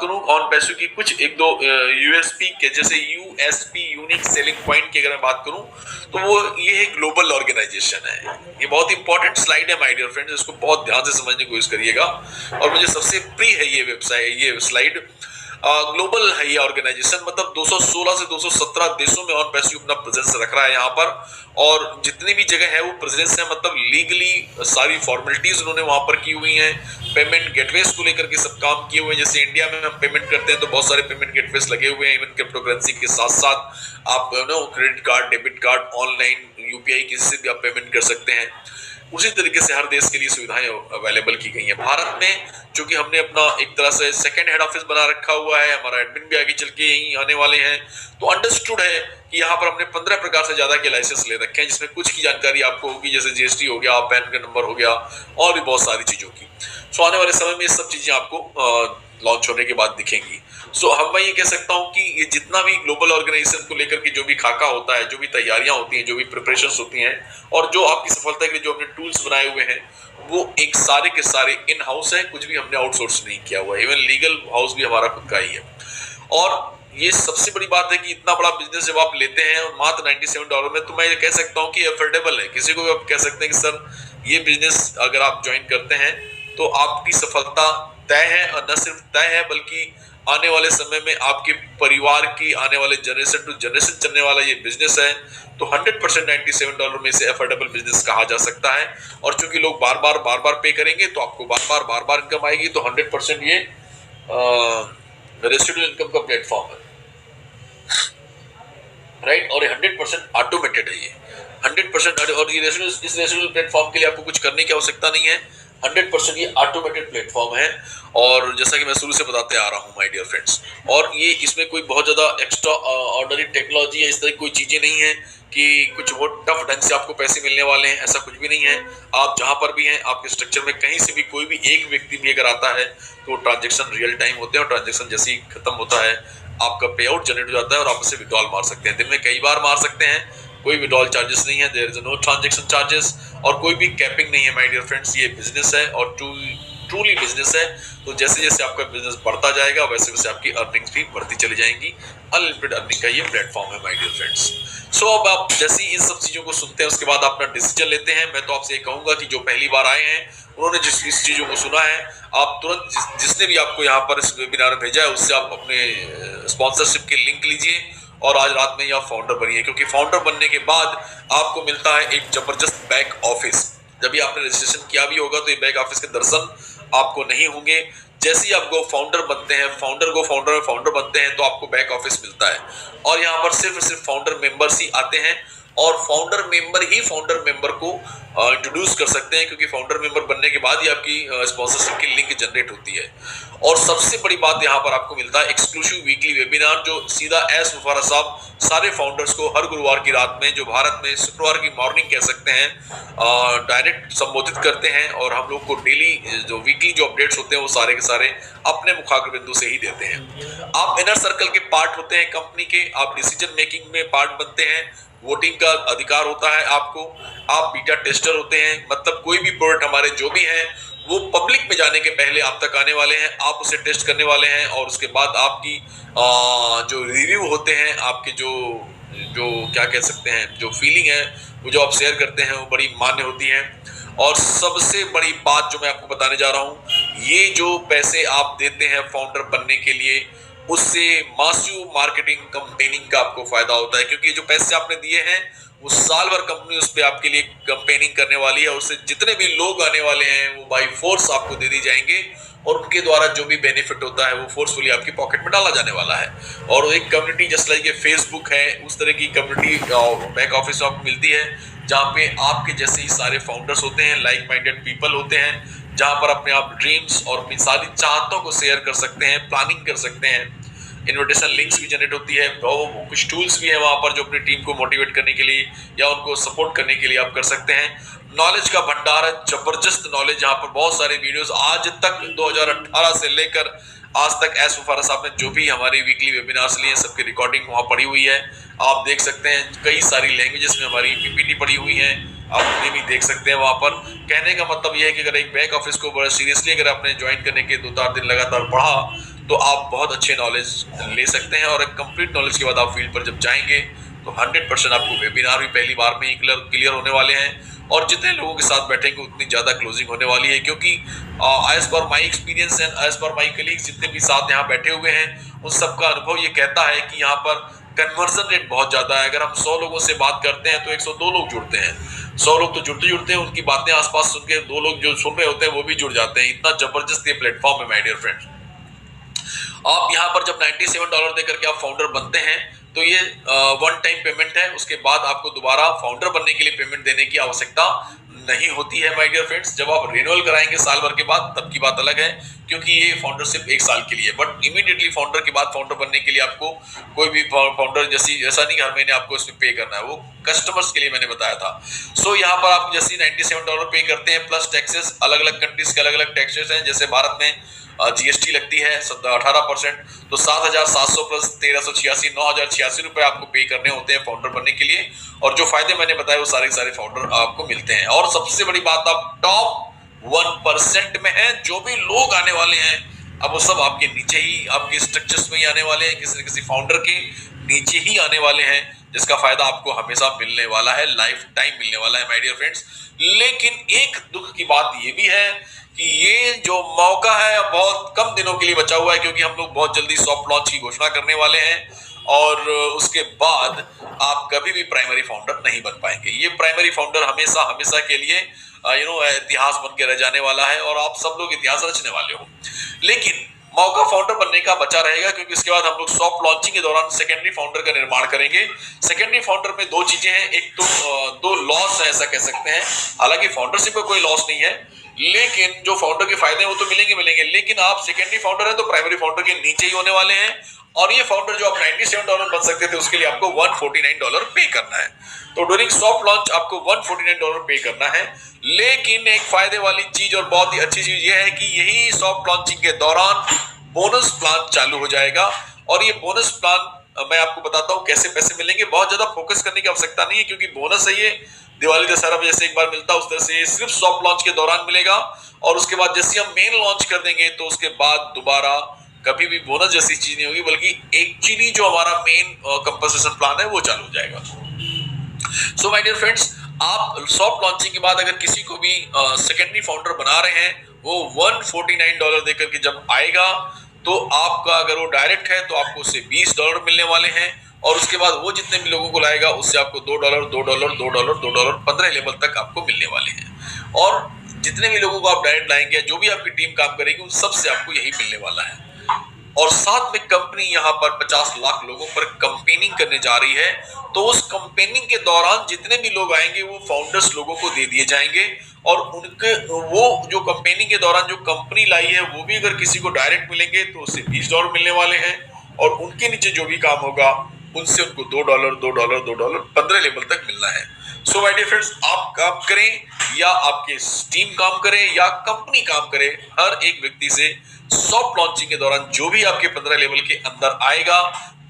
करूं ऑन पैसो की कुछ एक दो यूएसपी के, जैसे यूएसपी यूनिक सेलिंग पॉइंट की अगर मैं बात करूं तो वो ये एक ग्लोबल ऑर्गेनाइजेशन है। ये बहुत इंपॉर्टेंट स्लाइड है माय डियर फ्रेंड्स, इसको बहुत ध्यान से समझने की कोशिश करिएगा और मुझे सबसे प्रिय है ये वेबसाइट, ये स्लाइड। ग्लोबल है ये ऑर्गेनाइजेशन, मतलब 216 से 217 देशों में ऑन पैसिव अपना प्रेजेंस रख रहा है यहाँ पर, और जितनी भी जगह है वो प्रेजेंस है, मतलब लीगली सारी फॉर्मेलिटीज उन्होंने वहां पर की हुई हैं। पेमेंट गेटवेज को लेकर के सब काम किए हुए हैं। जैसे इंडिया में हम पेमेंट करते हैं तो बहुत सारे पेमेंट गेटवेज लगे हुए हैं, इवन क्रिप्टो करेंसी के साथ साथ आप credit card, debit card, online UPI किसी से भी आप पेमेंट कर सकते हैं। उसी तरीके से हर देश के लिए सुविधाएं अवेलेबल की गई हैं। भारत में चूंकि हमने अपना एक तरह से सेकंड हेड ऑफिस बना रखा हुआ है, हमारा एडमिन भी आगे चल के यहीं आने वाले हैं, तो अंडरस्टूड है कि यहाँ पर हमने 15 प्रकार से ज्यादा के लाइसेंस ले रखे हैं, जिसमें कुछ की जानकारी आपको होगी, जैसे जीएसटी हो गया, पैन का नंबर हो गया और भी बहुत सारी चीजों की। सो आने वाले समय में ये सब चीजें आपको लॉन्च होने के बाद दिखेंगी। सो हम मैं ये कह सकता हूँ कि ये जितना भी ग्लोबल ऑर्गेनाइजेशन को लेकर के जो भी खाका होता है, जो भी तैयारियां होती हैं, जो भी प्रिपरेशंस होती हैं, और जो आपकी सफलता के लिए जो हमने टूल्स बनाए हुए हैं, वो एक सारे के सारे इन हाउस है, कुछ भी हमने आउटसोर्स नहीं किया हुआ है। इवन लीगल हाउस भी हमारा खुद का ही है। और ये सबसे बड़ी बात है कि इतना बड़ा बिजनेस जब आप लेते हैं और मात्र $97 में, तो मैं ये कह सकता हूँ कि अफोर्डेबल है। किसी को भी आप कह सकते हैं कि सर ये बिजनेस अगर आप ज्वाइन करते हैं तो आपकी सफलता तय है, और न सिर्फ तय है बल्कि आने वाले समय में आपके परिवार की आने वाले जनरेशन टू जनरेशन चलने वाला ये बिजनेस है। तो 100% $97 में इसे अफोर्डेबल बिजनेस कहा जा सकता है। और चूंकि लोग बार बार पे करेंगे तो आपको बार बार इनकम आएगी, तो 100% ये रेसिडुअल इनकम का प्लेटफॉर्म है, राइट। और ये 100% ऑटोमेटेड है, ये 100%। और ये इस रेसिडुअल प्लेटफॉर्म के लिए आपको कुछ करने की आवश्यकता नहीं है, 100% ये ऑटोमेटेड प्लेटफॉर्म है। और जैसा कि मैं शुरू से बताते आ रहा हूं माय डियर फ्रेंड्स, और ये इसमें कोई बहुत ज्यादा एक्स्ट्रा ऑर्डिनरी टेक्नोलॉजी या इस तरह की कोई चीजें नहीं है कि कुछ बहुत टफ ढंग से आपको पैसे मिलने वाले हैं, ऐसा कुछ भी नहीं है। आप जहां पर भी हैं, आपके स्ट्रक्चर में कहीं से भी कोई भी एक व्यक्ति भी अगर आता है तो ट्रांजेक्शन रियल टाइम होते हैं, और ट्रांजेक्शन जैसे ही खत्म होता है आपका पे आउट जनरेट हो जाता है और आप उसे विड्रॉल मार सकते हैं। दिन में कई बार मार सकते हैं, कोई विड्रॉल चार्जेस नहीं है, there is no transaction charges, और कोई भी कैपिंग नहीं है माय डियर फ्रेंड्स। ये बिजनेस है और ट्रूली बिजनेस है। तो जैसे जैसे आपका बिजनेस बढ़ता जाएगा वैसे वैसे आपकी अर्निंग्स भी बढ़ती चली जाएंगी। अनलिमिटेड अर्निंग का ये प्लेटफॉर्म है माय डियर फ्रेंड्स। सो अब आप जैसे इन सब चीजों को सुनते हैं उसके बाद अपना डिसीजन लेते हैं। मैं तो आपसे ये कहूंगा कि जो पहली बार आए हैं उन्होंने जिस इस चीजों को सुना है, आप तुरंत जिसने भी आपको यहाँ पर इस वेबिनार में भेजा है उससे आप अपने स्पॉन्सरशिप के लिंक लीजिए और आज रात में आप फाउंडर बनिए, क्योंकि फाउंडर बनने के बाद आपको मिलता है एक जबरदस्त बैक ऑफिस। जब भी आपने रजिस्ट्रेशन किया भी होगा तो ये बैक ऑफिस के दर्शन आपको नहीं होंगे। जैसे ही आप गो फाउंडर बनते हैं, फाउंडर बनते हैं तो आपको बैक ऑफिस मिलता है, और यहाँ पर सिर्फ फाउंडर मेंबर्स ही आते हैं, और फाउंडर मेंबर ही फाउंडर मेंबर को इंट्रोड्यूस कर सकते हैं, क्योंकि फाउंडर मेंबर बनने के बाद ही आपकी स्पॉन्सरशिप की लिंक जनरेट होती है। और सबसे बड़ी बात यहाँ पर आपको मिलता है एक्सक्लूसिव वीकली वेबिनार, जो सीधा एस मुफारा साहब सारे फाउंडर्स को हर गुरुवार की रात में, जो भारत में शुक्रवार की मॉर्निंग कह सकते हैं, डायरेक्ट संबोधित करते हैं, और हम लोग को डेली जो वीकली जो अपडेट्स होते हैं वो सारे के सारे अपने मुखाग्र बिंदु से ही देते हैं। आप इनर सर्कल के पार्ट होते हैं कंपनी के, आप डिसीजन मेकिंग में पार्ट बनते हैं, वोटिंग का अधिकार होता है आपको, आप बीटा टेस्टर होते हैं, मतलब कोई भी प्रोडक्ट हमारे जो भी हैं वो पब्लिक में जाने के पहले आप तक आने वाले हैं, आप उसे टेस्ट करने वाले हैं, और उसके बाद आपकी जो रिव्यू होते हैं, आपके जो क्या कह सकते हैं, जो फीलिंग है वो जो आप शेयर करते हैं वो बड़ी मान्य होती है। और सबसे बड़ी बात जो मैं आपको बताने जा रहा हूँ, ये जो पैसे आप देते हैं फाउंडर बनने के लिए, उससे मासिव मार्केटिंग कैंपेनिंग का आपको फायदा होता है, क्योंकि जो पैसे आपने दिए हैं वो साल भर कंपनी उस पर आपके लिए कैंपेनिंग करने वाली है, और उससे जितने भी लोग आने वाले हैं वो बाय फोर्स आपको दे दी जाएंगे, और उनके द्वारा जो भी बेनिफिट होता है वो फोर्सफुली आपकी पॉकेट में डाला जाने वाला है। और एक कम्युनिटी जस्ट लाइक ये फेसबुक है, उस तरह की कम्युनिटी बैक ऑफिस में आपको मिलती है, जहाँ पे आपके जैसे ही सारे फाउंडर्स होते हैं, लाइक माइंडेड पीपल होते हैं, जहाँ पर अपने आप ड्रीम्स और अपनी सारी चाहतों को शेयर कर सकते हैं, प्लानिंग कर सकते हैं। इन्विटेशन लिंक्स भी जनरेट होती है, कुछ टूल्स भी है वहाँ पर जो अपनी टीम को मोटिवेट करने के लिए या उनको सपोर्ट करने के लिए आप कर सकते हैं। नॉलेज का भंडार है, जबरदस्त नॉलेज, यहाँ पर बहुत सारे वीडियोस आज तक 2018 से लेकर आज तक एस मुफारा साहब ने जो भी हमारी वीकली वेबिनार्स लिए सबकी रिकॉर्डिंग वहाँ पड़ी हुई है, आप देख सकते हैं। कई सारी लैंग्वेजेस में हमारी पीपीटी पड़ी हुई है, आप उन्हें भी देख सकते हैं वहाँ पर। कहने का मतलब यह है कि अगर एक बैक ऑफिस को बड़ा सीरियसली अगर आपने ज्वाइन करने के 2-4 दिन लगातार पढ़ा तो आप बहुत अच्छे नॉलेज ले सकते हैं। और एक कंप्लीट नॉलेज के बाद आप फील्ड पर जब जाएंगे तो 100% आपको वेबिनार भी पहली बार में ही क्लियर होने वाले हैं, और जितने लोगों के साथ बैठेंगे उतनी ज्यादा क्लोजिंग होने वाली है। क्योंकि as per my experience and as per my colleagues जितने भी साथ यहाँ बैठे हुए हैं, उन सबका अनुभव ये कहता है कि यहाँ पर कन्वर्जन रेट बहुत ज्यादा है। अगर हम 100 लोगों से बात करते हैं तो 102 लोग जुड़ते हैं। 100 लोग तो जुड़ते हैं, उनकी बातें आसपास सुन के 2 लोग जो सुन रहे होते हैं वो भी जुड़ जाते हैं। इतना जबरदस्त ये प्लेटफॉर्म है माय डियर फ्रेंड्स। आप यहाँ पर जब $97 देकर के आप फाउंडर बनते हैं तो ये वन टाइम पेमेंट है, उसके बाद आपको दोबारा फाउंडर बनने के लिए पेमेंट देने की आवश्यकता नहीं होती है माय डियर फ्रेंड्स। जब आप रिन्यूअल कराएंगे साल भर के बाद तब की बात अलग है, क्योंकि ये फाउंडरशिप 1 साल के लिए। बट इमीडिएटली फाउंडर के बाद फाउंडर बनने के लिए आपको कोई भी फाउंडर ऐसा नहीं कि हर महीने आपको इसमें पे करना है, वो कस्टमर्स के लिए मैंने बताया था। सो यहाँ पर आप जैसे $97 पे करते हैं प्लस टैक्सेस, अलग अलग कंट्रीज के अलग अलग टैक्सेस हैं। जैसे भारत में जीएसटी लगती है 18%, तो 7,700 प्लस 1,386 9,086 रुपए आपको पे करने होते हैं फाउंडर बनने के लिए। और जो फायदे मैंने बताए वो सारे सारे फाउंडर आपको मिलते हैं। और सबसे बड़ी बात, आप टॉप 1% में हैं। जो भी लोग आने वाले हैं अब वो सब आपके नीचे ही, आपके स्ट्रक्चर्स में ही आने वाले हैं, किसी न किसी फाउंडर के नीचे ही आने वाले हैं, जिसका फायदा आपको हमेशा मिलने वाला है, लाइफ टाइम मिलने वाला है माय डियर फ्रेंड्स। लेकिन एक दुख की बात ये भी है कि ये जो मौका है बहुत कम दिनों के लिए बचा हुआ है, क्योंकि हम लोग बहुत जल्दी सॉफ्ट लॉन्च की घोषणा करने वाले हैं और उसके बाद आप कभी भी प्राइमरी फाउंडर नहीं बन पाएंगे। ये प्राइमरी फाउंडर हमेशा हमेशा के लिए इतिहास बन के रह जाने वाला है और आप सब लोग इतिहास रचने वाले हो। लेकिन मौका फाउंडर बनने का बचा रहेगा, क्योंकि इसके बाद हम लोग सॉफ्ट लॉन्चिंग के दौरान सेकेंडरी फाउंडर का निर्माण करेंगे। सेकेंडरी फाउंडर में 2 चीजें हैं, एक तो 2 लॉस है ऐसा कह सकते हैं। हालांकि फाउंडरशिप में कोई लॉस नहीं है, लेकिन जो फाउंडर के फायदे हैं वो तो मिलेंगे। लेकिन आप सेकेंडरी फाउंडर हैं तो प्राइमरी फाउंडर के नीचे ही होने वाले हैं। और ये फाउंडर जो आप $97 बन सकते थे उसके लिए आपको $149 पे करना है। तो ड्यूरिंग सॉफ्ट लॉन्च आपको $149 पे करना है। लेकिन एक फायदे वाली चीज और बहुत ही अच्छी चीज ये है कि यही सॉफ्ट लॉन्चिंग के दौरान बोनस प्लान चालू हो जाएगा। और ये बोनस प्लान मैं आपको बताता हूँ कैसे पैसे मिलेंगे। बहुत ज्यादा फोकस करने की आवश्यकता नहीं है, क्योंकि बोनस है ये दिवाली दशहरा में जैसे एक बार मिलता है उस तरह से ये सिर्फ सॉफ्ट लॉन्च के दौरान मिलेगा। और उसके बाद जैसे हम मेन लॉन्च कर देंगे तो उसके बाद दोबारा कभी भी बोनस जैसी चीज नहीं होगी, बल्कि एक्चुअली जो हमारा मेन कंपनसेशन प्लान है वो चालू हो जाएगा। सो माय डियर फ्रेंड्स, आप सॉफ्ट लॉन्चिंग के बाद अगर किसी को भी सेकेंडरी फाउंडर बना रहे हैं, वो $149 देकर के जब आएगा तो आपका, अगर वो डायरेक्ट है तो आपको उससे $20 मिलने वाले हैं। और उसके बाद वो जितने भी लोगों को लाएगा उससे आपको $2 $2 $2 $2 15 लेवल तक आपको मिलने वाले हैं। और जितने भी लोगों को आप डायरेक्ट लाएंगे, जो भी आपकी टीम काम करेगी, उन सबसे आपको यही मिलने वाला है। और साथ में कंपनी यहाँ पर 50 लाख लोगों पर कंपेनिंग करने जा रही है। तो उस कंपेनिंग के दौरान जितने भी लोग आएंगे वो फाउंडर्स लोगों को दे दिए जाएंगे। और उनके वो जो कंपेनिंग के दौरान जो कंपनी लाई है वो भी अगर किसी को डायरेक्ट मिलेंगे तो उससे $20 मिलने वाले हैं। और उनके नीचे जो भी काम होगा उनसे उनको $2 $2 $2 15 लेवल तक मिलना है। सो माय डियर फ्रेंड्स, आप काम करें या आपके टीम काम करे या कंपनी काम करे, हर एक व्यक्ति से सॉफ्ट लॉन्चिंग के दौरान जो भी आपके 15 लेवल के अंदर आएगा,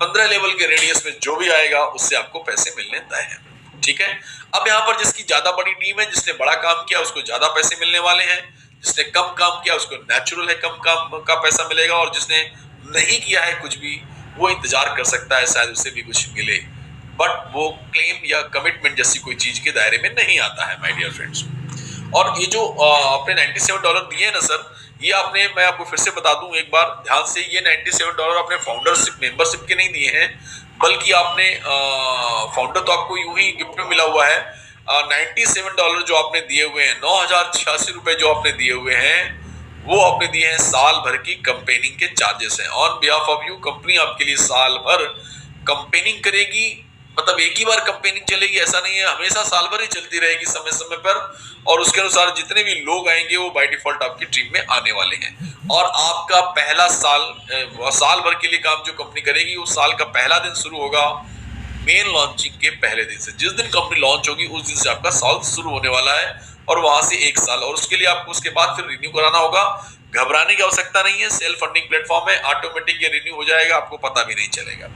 15 लेवल के रेडियस में जो भी आएगा उससे आपको पैसे मिलने तय है। ठीक है। अब यहाँ पर जिसकी ज्यादा बड़ी टीम है, जिसने बड़ा काम किया उसको ज्यादा पैसे मिलने वाले हैं, जिसने कम काम किया उसको नेचुरल है कम काम का पैसा मिलेगा, और जिसने नहीं किया है कुछ भी वो इंतजार कर सकता है शायद उसे भी कुछ मिले, बट वो क्लेम या कमिटमेंट जैसी कोई चीज के दायरे में नहीं आता है माय डियर फ्रेंड्स। और ये जो आपने $97 दिए हैं ना सर, ये आपने, मैं आपको फिर से बता दूं एक बार ध्यान से, ये $97 आपने फाउंडरशिप मेंबरशिप के नहीं दिए हैं, बल्कि आपने फाउंडर तो आपको यूं ही गिफ्ट में मिला हुआ है। $97 जो आपने दिए हुए हैं, 9,086 रुपए जो आपने दिए हुए हैं, वो आपने दिए हैं साल भर की कंपेनिंग के चार्जेस हैं। On behalf of you, company आपके लिए साल भर कंपेनिंग करेगी। मतलब एक ही बार कंपेनिंग चलेगी ऐसा नहीं है, हमेशा साल भर ही चलती रहेगी समय समय पर। और उसके अनुसार जितने भी लोग आएंगे वो बाय डिफॉल्ट आपकी टीम में आने वाले हैं। और आपका पहला साल भर के लिए काम जो कंपनी करेगी, उस साल का पहला दिन शुरू होगा मेन लॉन्चिंग के पहले दिन से। जिस दिन कंपनी लॉन्च होगी उस दिन से आपका साल शुरू होने वाला है, और वहां से 1 साल, और उसके लिए आपको उसके बाद फिर रिन्यू कराना होगा। घबराने की आवश्यकता नहीं है, सेल्फ फंडिंग प्लेटफॉर्म है, ऑटोमेटिक ये रिन्यू हो जाएगा, आपको पता भी नहीं चलेगा।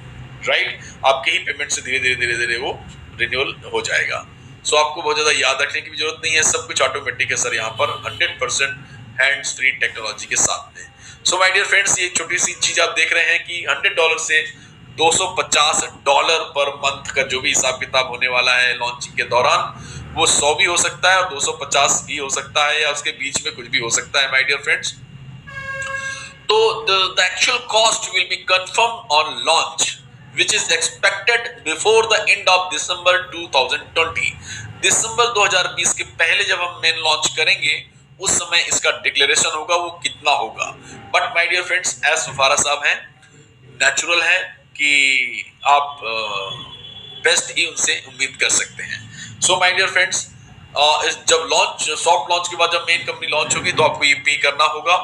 राइट, आपके ही पेमेंट से धीरे धीरे वो रिन्यूअल हो जाएगा। सो आपको बहुत ज्यादा याद रखने की भी जरूरत नहीं है, सब कुछ ऑटोमेटिक है सर यहाँ पर 100% हैंड्स फ्री टेक्नोलॉजी के साथ में। सो माय डियर फ्रेंड्स, ये छोटी सी चीज आप देख रहे हैं कि $100 से $250 पर मंथ का जो भी हिसाब किताब होने वाला है लॉन्चिंग के दौरान, वो 100 भी हो सकता है और 250 भी हो सकता है, या उसके बीच में कुछ भी हो सकता है माय डियर फ्रेंड्स। तो the actual cost will be confirmed on launch, which is expected before the end of December 2020। दिसंबर 2020 के पहले जब हम मेन लॉन्च करेंगे, उस समय इसका डिक्लेरेशन होगा वो कितना होगा। But my dear friends, as फफारा साहब हैं, नेचुरल है कि आप बेस्ट ही उनसे उम्मीद कर सकते हैं। सो माय डियर फ्रेंड्स, जब लॉन्च, सॉफ्ट लॉन्च के बाद जब मेन कंपनी लॉन्च होगी तो आपको ये पे करना होगा,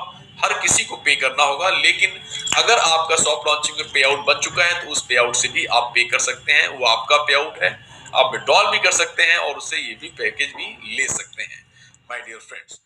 हर किसी को पे करना होगा। लेकिन अगर आपका सॉफ्ट लॉन्चिंग में पे आउट बन चुका है तो उस पे आउट से भी आप पे कर सकते हैं, वो आपका पे आउट है, आप विड्रॉल भी कर सकते हैं और उससे ये भी पैकेज भी ले सकते हैं माय डियर फ्रेंड्स।